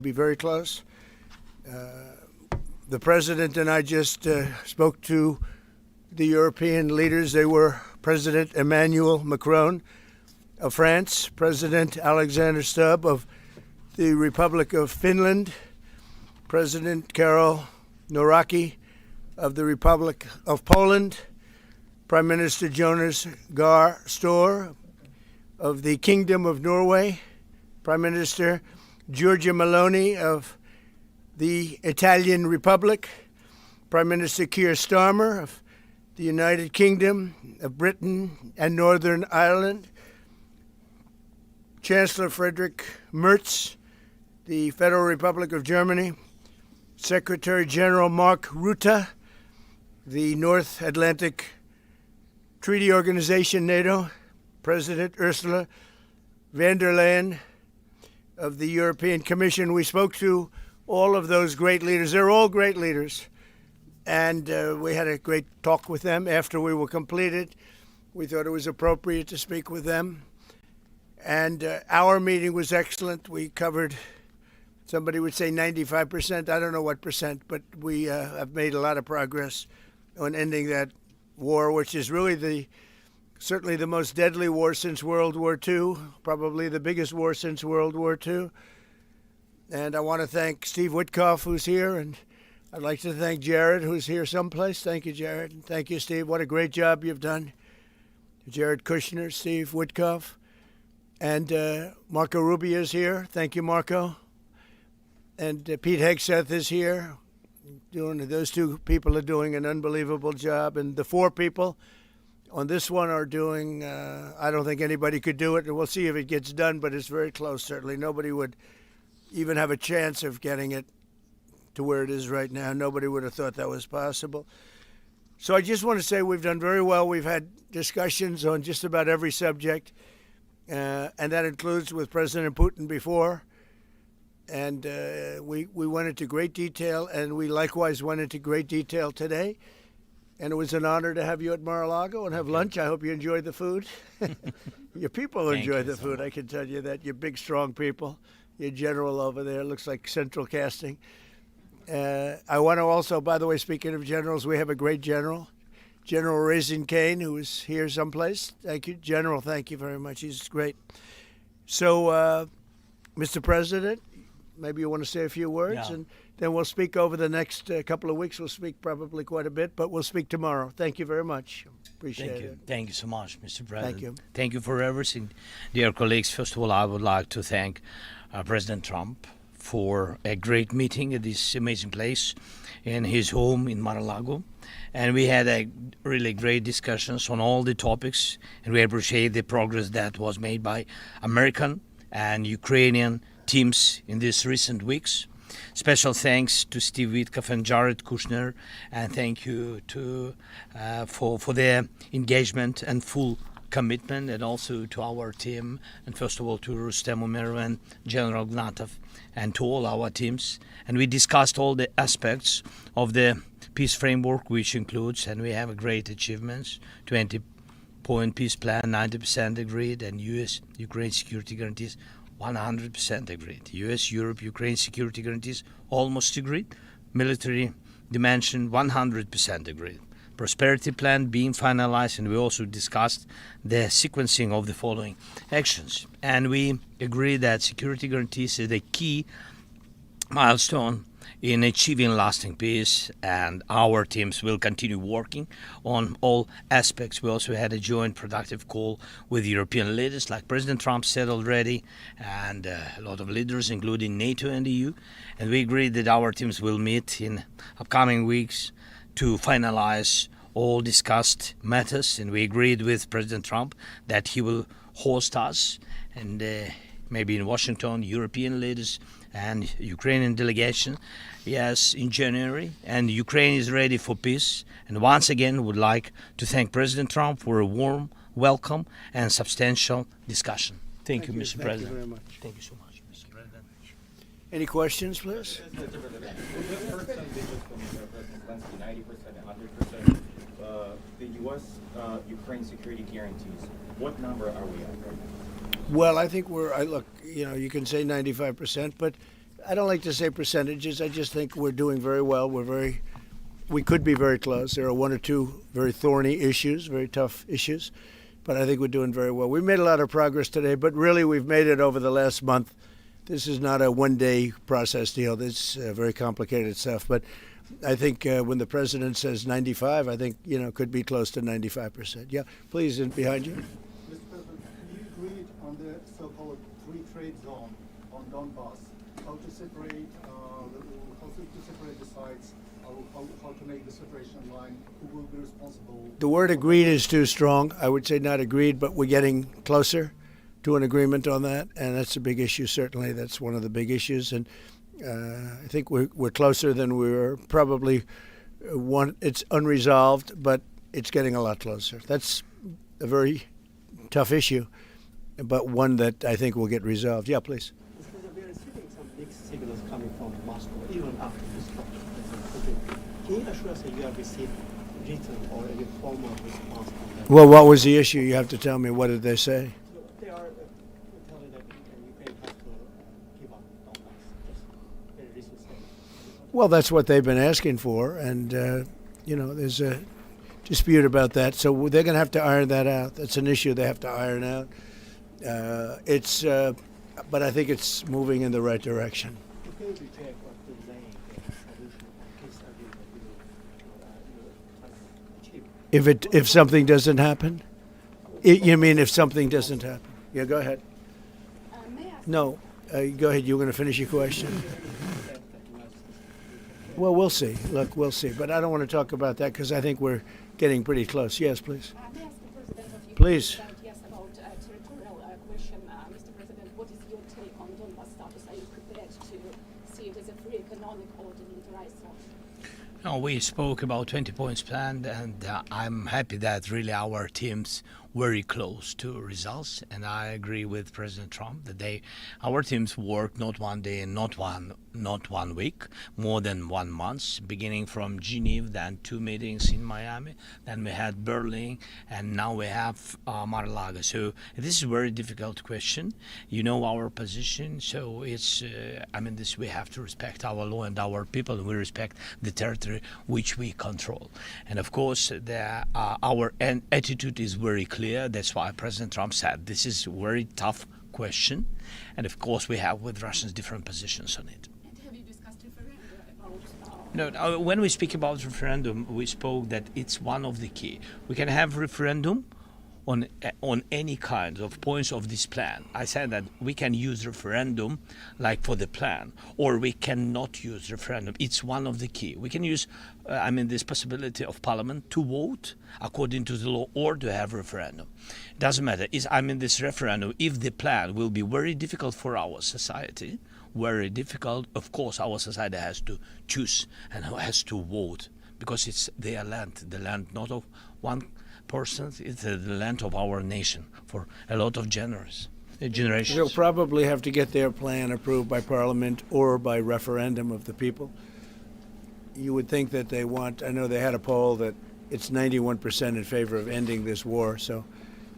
Be very close. The president and I just spoke to the European leaders. They were President Emmanuel Macron of France, President Alexander Stubb of the Republic of Finland, President Karol Nawrocki of the Republic of Poland, Prime Minister Jonas Gahr Store of the Kingdom of Norway, Prime Minister Giorgia Meloni of the Italian Republic, Prime Minister Keir Starmer of the United Kingdom of Britain and Northern Ireland, Chancellor Friedrich Merz, the Federal Republic of Germany, Secretary General Mark Rutte, the North Atlantic Treaty Organization, NATO, President Ursula von der Leyen of the European Commission. We spoke to all of those great leaders. They're all great leaders. And we had a great talk with them after we were completed. We thought it was appropriate to speak with them. And our meeting was excellent. We covered, somebody would say 95%. I don't know what percent, but we have made a lot of progress on ending that war, which is really certainly the most deadly war since World War II, probably the biggest war since World War II. And I want to thank Steve Witkoff, who's here, and I'd like to thank Jared, who's here someplace. Thank you, Jared. And thank you, Steve. What a great job you've done. Jared Kushner, Steve Witkoff, and Marco Rubio is here. Thank you, Marco. And Pete Hegseth is here. Those two people are doing an unbelievable job. And the four people on this one are doing, I don't think anybody could do it. And we'll see if it gets done, but it's very close, certainly. Nobody would even have a chance of getting it to where it is right now. Nobody would have thought that was possible. So I just want to say we've done very well. We've had discussions on just about every subject, and that includes with President Putin before. And we went into great detail, and we likewise went into great detail today. And it was an honor to have you at Mar-a-Lago and have lunch. I hope you enjoyed the food. Your people enjoyed the food, I can tell you that. You're big, strong people. Your general over there looks like Central Casting. I want to also, by the way, speaking of generals, we have a great general, General Raisin Kane, who is here someplace. Thank you, General. Thank you very much. He's great. So, Mr. President, maybe you want to say a few words, and then we'll speak over the next couple of weeks. We'll speak probably quite a bit, but we'll speak tomorrow. Thank you very much. Appreciate it. Thank you so much, Mr. President. Thank you. Thank you for everything. Dear colleagues, first of all, I would like to thank President Trump for a great meeting at this amazing place in his home in Mar-a-Lago. And we had a really great discussions on all the topics, and we appreciate the progress that was made by American and Ukrainian teams in these recent weeks. Special thanks to Steve Witkoff and Jared Kushner, and thank you for their engagement and full commitment, and also to our team, and first of all to Rustem Umerov and General Gnatov, and to all our teams. And we discussed all the aspects of the peace framework, which includes, and we have a great achievements, 20-point peace plan, 90% agreed, and U.S.-Ukraine security guarantees 100% agreed. U.S.-Europe-Ukraine security guarantees almost agreed. Military dimension 100% agreed. Prosperity plan being finalized, and we also discussed the sequencing of the following actions. And we agree that security guarantees is the key milestone in achieving lasting peace, and our teams will continue working on all aspects. We also had a joint productive call with European leaders, like President Trump said already, and a lot of leaders, including NATO and EU. And we agreed that our teams will meet in upcoming weeks to finalize all discussed matters. And we agreed with President Trump that he will host us, and maybe in Washington, European leaders and Ukrainian delegation, yes, in January. And Ukraine is ready for peace. And once again, would like to thank President Trump for a warm welcome and substantial discussion. Thank you, Mr. President. Thank you very much. Thank you so much, Mr. President. Any questions, please? The first time visits from President Zelensky, 90% and 100%. The U.S.-Ukraine security guarantees, what number are we at right now? Well, I think look, you can say 95%, but I don't like to say percentages. I just think we're doing very well. We could be very close. There are one or two very thorny issues, very tough issues, but I think we're doing very well. We made a lot of progress today, but really we've made it over the last month. This is not a one-day process deal. This is very complicated stuff, but I think when the president says 95, I think, could be close to 95%. Yeah, please, and behind you. Mr. President, have you agreed on the so-called free trade zone on Donbas? How to separate, the sites? How to make the separation line? Who will be responsible? The word agreed is too strong. I would say not agreed, but we're getting closer to an agreement on that, and that's a big issue. Certainly, that's one of the big issues, and I think we're closer than we were. Probably it's unresolved, but it's getting a lot closer. That's a very tough issue, but one that I think will get resolved. Yeah, please. We are receiving some mixed signals coming from Moscow, even after this talk. Can you assure us that you have received written or any formal response from them? Well, what was the issue? You have to tell me. What did they say? So they are telling that Ukraine has to give up Donbas. Just very recent statement. Well, that's what they've been asking for, and there's a dispute about that. So they're going to have to iron that out. That's an issue they have to iron out. But I think it's moving in the right direction. You can reject or delay the solution of peace agreement that you try to achieve. If something doesn't happen, you mean if something doesn't happen? Yeah, go ahead. May I ask No, go ahead. You were going to finish your question. Well, we'll see. Look, we'll see. But I don't want to talk about that because I think we're getting pretty close. Yes, please. may I ask the President of Ukraine Please. yes, about territorial question. Mr. President, what is your take on Donbas status? Are you prepared to see it as a free economic or demilitarized zone? No, we spoke about 20 points planned, and I'm happy that really our teams very close to results. And I agree with President Trump that our teams work not one day and not one week, more than 1 month, beginning from Geneva, then 2 meetings in Miami, then we had Berlin, and now we have Mar-a-Lago. So this is a very difficult question. You know our position, so it's we have to respect our law and our people, and we respect the territory which we control. And of course, our attitude is very clear. That's why President Trump said this is a very tough question, and of course we have with Russians different positions on it. And have you discussed referendum about... No, when we speak about referendum, we spoke that it's one of the key. We can have referendum on any kind of points of this plan. I said that we can use referendum like for the plan, or we cannot use referendum. It's one of the key. We can use, this possibility of Parliament to vote according to the law or to have referendum. It doesn't matter. This referendum, if the plan will be very difficult for our society, very difficult, of course our society has to choose and has to vote, because it's their land, the land not of one person, it's the land of our nation for a lot of generations. They'll probably have to get their plan approved by Parliament or by referendum of the people. You would think that they want, I know they had a poll that it's 91% in favor of ending this war, so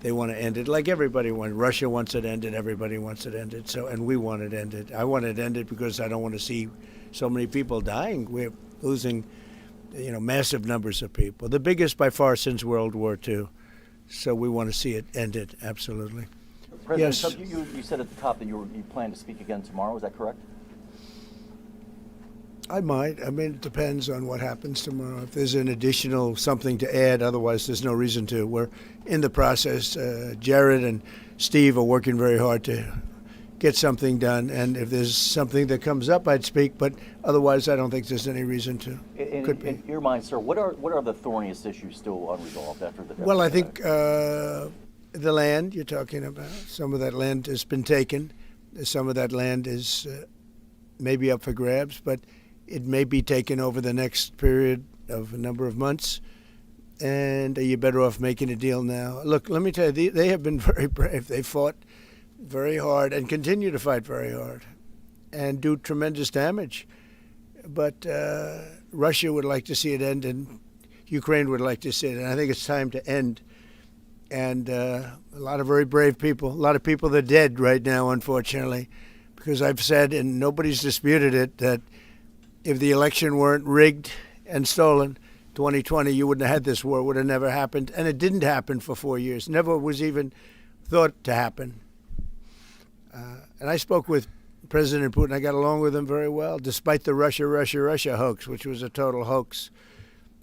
they want to end it like everybody wants. Russia wants it ended, everybody wants it ended, and we want it ended. I want it ended because I don't want to see so many people dying. We're losing massive numbers of people, the biggest by far since World War II. So we want to see it ended, absolutely. President, Yes. so you said at the top that you plan to speak again tomorrow. Is that correct? I might. It depends on what happens tomorrow. If there's an additional something to add, otherwise there's no reason to. We're in the process. Jared and Steve are working very hard to get something done, and if there's something that comes up, I'd speak, but otherwise I don't think there's any reason to. In your mind, sir, what are the thorniest issues still unresolved after the? Well, I think the land you're talking about, some of that land has been taken. Some of that land is maybe up for grabs, but it may be taken over the next period of a number of months. And you're better off making a deal now. Look, let me tell you, they have been very brave. They fought very hard and continue to fight very hard and do tremendous damage. But Russia would like to see it end, and Ukraine would like to see it. And I think it's time to end. And a lot of very brave people, a lot of people that are dead right now, unfortunately, because I've said, and nobody's disputed it, that if the election weren't rigged and stolen, 2020, you wouldn't have had this war. It would have never happened. And it didn't happen for 4 years. Never was even thought to happen. And I spoke with President Putin. I got along with him very well, despite the Russia hoax, which was a total hoax.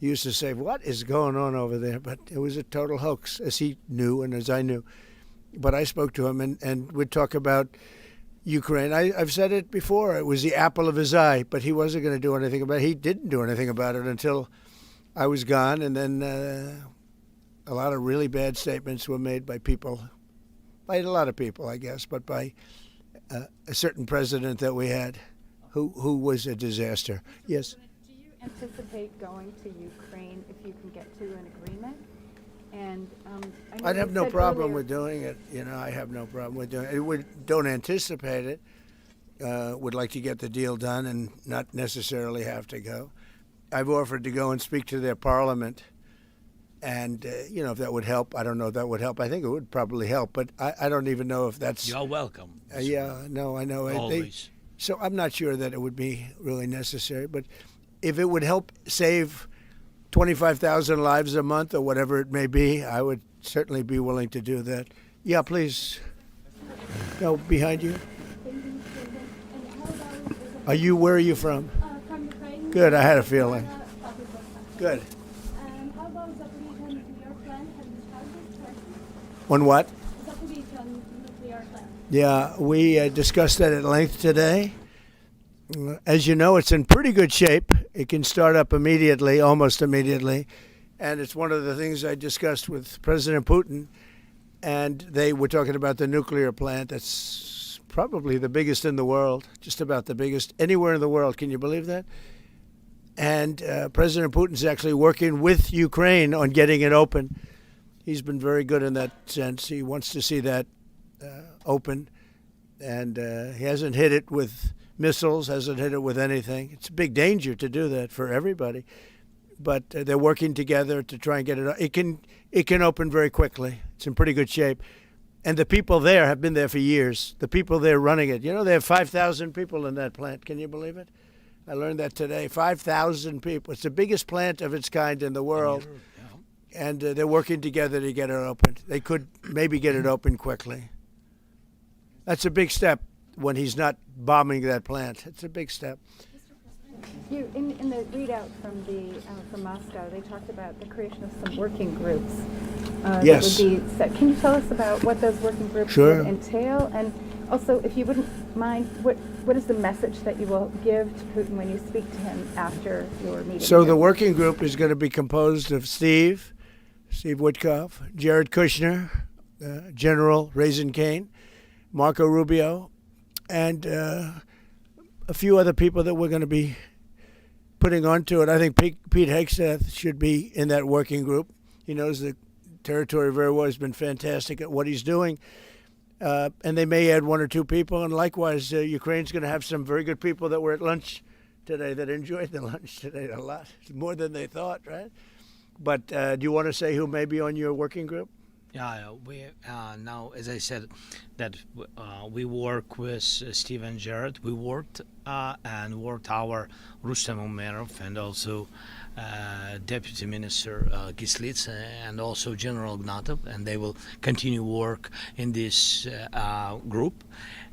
He used to say, what is going on over there? But it was a total hoax, as he knew and as I knew. But I spoke to him, and we'd talk about Ukraine. I've said it before. It was the apple of his eye, but he wasn't going to do anything about it. He didn't do anything about it until I was gone, and then a lot of really bad statements were made by people, by a lot of people, I guess, but by a certain president that we had who was a disaster. Yes? Do you anticipate going to Ukraine if you can get to an agreement? And I know I'd you have no said problem earlier- with doing it. You know, I have no problem with doing it. Don't anticipate it. Would like to get the deal done and not necessarily have to go. I've offered to go and speak to their parliament. And, you know, if that would help, I don't know if that would help. I think it would probably help, but I don't even know if that's... You're welcome. yeah, no, I know. Always. So I'm not sure that it would be really necessary. But if it would help save 25,000 lives a month or whatever it may be, I would certainly be willing to do that. Yeah, please. No, behind you. Where are you from? From Ukraine. Good, I had a feeling. Good. How about Zaporizhzhia nuclear plant? Have you discussed this? On what? Zaporizhzhia nuclear plant. Yeah, we discussed that at length today. As you know, it's in pretty good shape. It can start up immediately, almost immediately. And it's one of the things I discussed with President Putin. And they were talking about the nuclear plant that's probably the biggest in the world, just about the biggest anywhere in the world. Can you believe that? And President Putin's actually working with Ukraine on getting it open. He's been very good in that sense. He wants to see that open. And he hasn't hit it with missiles, hasn't hit it with anything. It's a big danger to do that for everybody. But they're working together to try and get it. It can open very quickly. It's in pretty good shape. And the people there have been there for years. The people there running it. You know, they have 5,000 people in that plant. Can you believe it? I learned that today. 5,000 people. It's the biggest plant of its kind in the world. And they're working together to get it opened. They could maybe get it open quickly. That's a big step when he's not bombing that plant. It's a big step. You, in the readout from Moscow, they talked about the creation of some working groups. Yes. That would be set. Can you tell us about what those working groups Sure. would entail? And also, if you wouldn't mind, what is the message that you will give to Putin when you speak to him after your meeting? So here? the working group is going to be composed of Steve Witkoff, Jared Kushner, General Raisin Kane, Marco Rubio, and a few other people that we're going to be putting onto it. I think Pete Hegseth should be in that working group. He knows the territory very well. He's been fantastic at what he's doing. And they may add one or two people. And likewise, Ukraine's going to have some very good people that were at lunch today that enjoyed the lunch today a lot, more than they thought, right? But do you want to say who may be on your working group? Yeah, we now, as I said, that we work with Steve and Jared. We worked our Rustem Umerov and also Deputy Minister Kislitsa and also General Ignatov, and they will continue work in this group.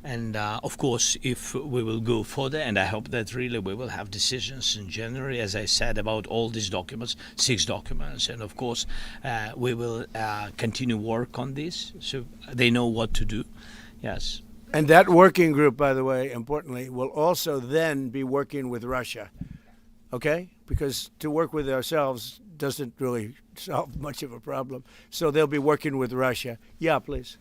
And of course, if we will go further, and I hope that really we will have decisions in January, as I said, about all these documents, 6 documents, and of course, we will continue work on this, so they know what to do. Yes. And that working group, by the way, importantly, will also then be working with Russia, okay? Because to work with ourselves doesn't really solve much of a problem. So they'll be working with Russia. Yeah, please.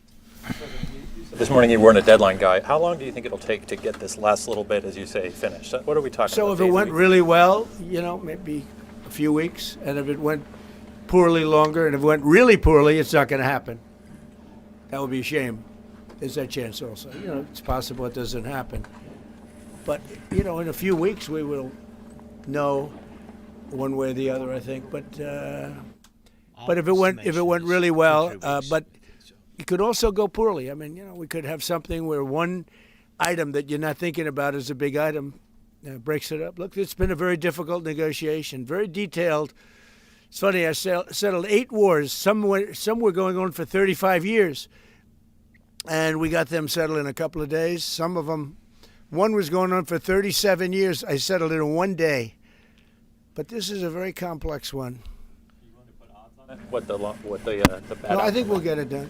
This morning you weren't a deadline guy. How long do you think it'll take to get this last little bit, as you say, finished? What are we talking So about? if it went really well, you know, maybe a few weeks. And if it went poorly, longer. And if it went really poorly, it's not going to happen. That would be a shame. There's that chance also. You know, it's possible it doesn't happen. But, you know, in a few weeks we will know one way or the other, I think. But if it went really well, but it could also go poorly. I mean, you know, we could have something where one item that you're not thinking about as a big item breaks it up. Look, it's been a very difficult negotiation, very detailed. It's funny, I settled 8 wars. Some were going on for 35 years, and we got them settled in a couple of days. Some of them, one was going on for 37 years. I settled it in 1 day. But this is a very complex one. What the bad No, I think outcome we'll is. get it done.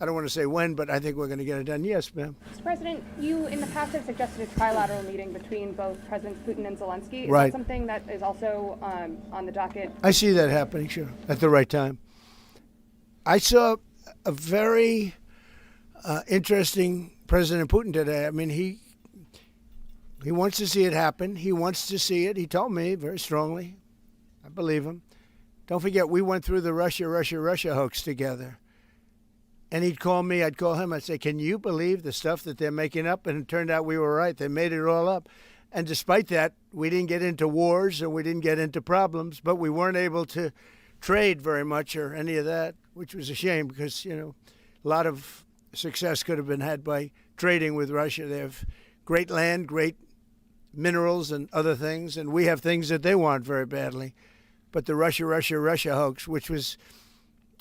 I don't want to say when, but I think we're going to get it done. Yes, ma'am. Mr. President, you in the past have suggested a trilateral meeting between both Presidents Putin and Zelensky. Is Right. that something that is also on the docket? I see that happening, sure, at the right time. I saw a very interesting President Putin today. I mean, he wants to see it happen. He wants to see it. He told me very strongly. I believe him. Don't forget, we went through the Russia hoax together. And he'd call me, I'd call him, I'd say, can you believe the stuff that they're making up? And it turned out we were right. They made it all up. And despite that, we didn't get into wars and we didn't get into problems, but we weren't able to trade very much or any of that, which was a shame because, you know, a lot of success could have been had by trading with Russia. They have great land, great minerals and other things, and we have things that they want very badly. But the Russia hoax, which was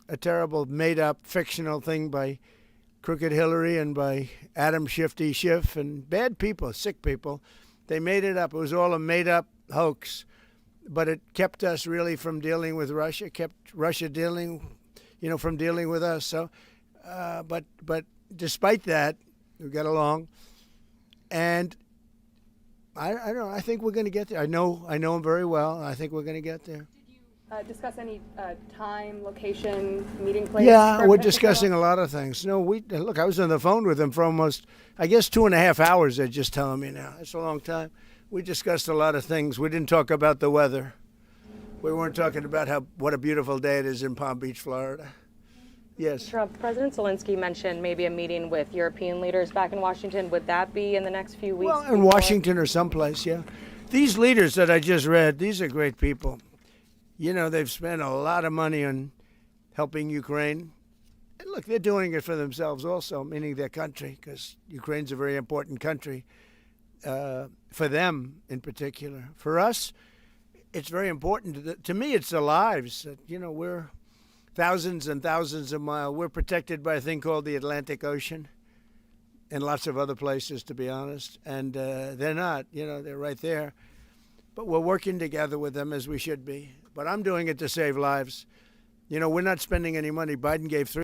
a terrible made-up fictional thing by Crooked Hillary and by Adam Shifty Schiff and bad people, sick people. They made it up. It was all a made-up hoax. But it kept us really from dealing with Russia, kept Russia dealing, from dealing with us. So, but despite that, we got along. And I don't know, I think we're going to get there. I know him very well. I think we're going to get there. Discuss any time, location, meeting place? Yeah, for a we're potential discussing trial? a lot of things. No, look, I was on the phone with him for almost, I guess, 2.5 hours. They're just telling me now. It's a long time. We discussed a lot of things. We didn't talk about the weather. We weren't talking about what a beautiful day it is in Palm Beach, Florida. Yes. Trump, President Zelensky mentioned maybe a meeting with European leaders back in Washington. Would that be in the next few weeks? Well, in Washington or someplace, yeah. These leaders that I just read, these are great people. They've spent a lot of money on helping Ukraine. And look, they're doing it for themselves also, meaning their country, because Ukraine's a very important country for them in particular. For us, it's very important. To me, it's the lives. We're thousands and thousands of miles. We're protected by a thing called the Atlantic Ocean and lots of other places, to be honest. And they're not. They're right there. But we're working together with them as we should be. But I'm doing it to save lives. We're not spending any money. Biden gave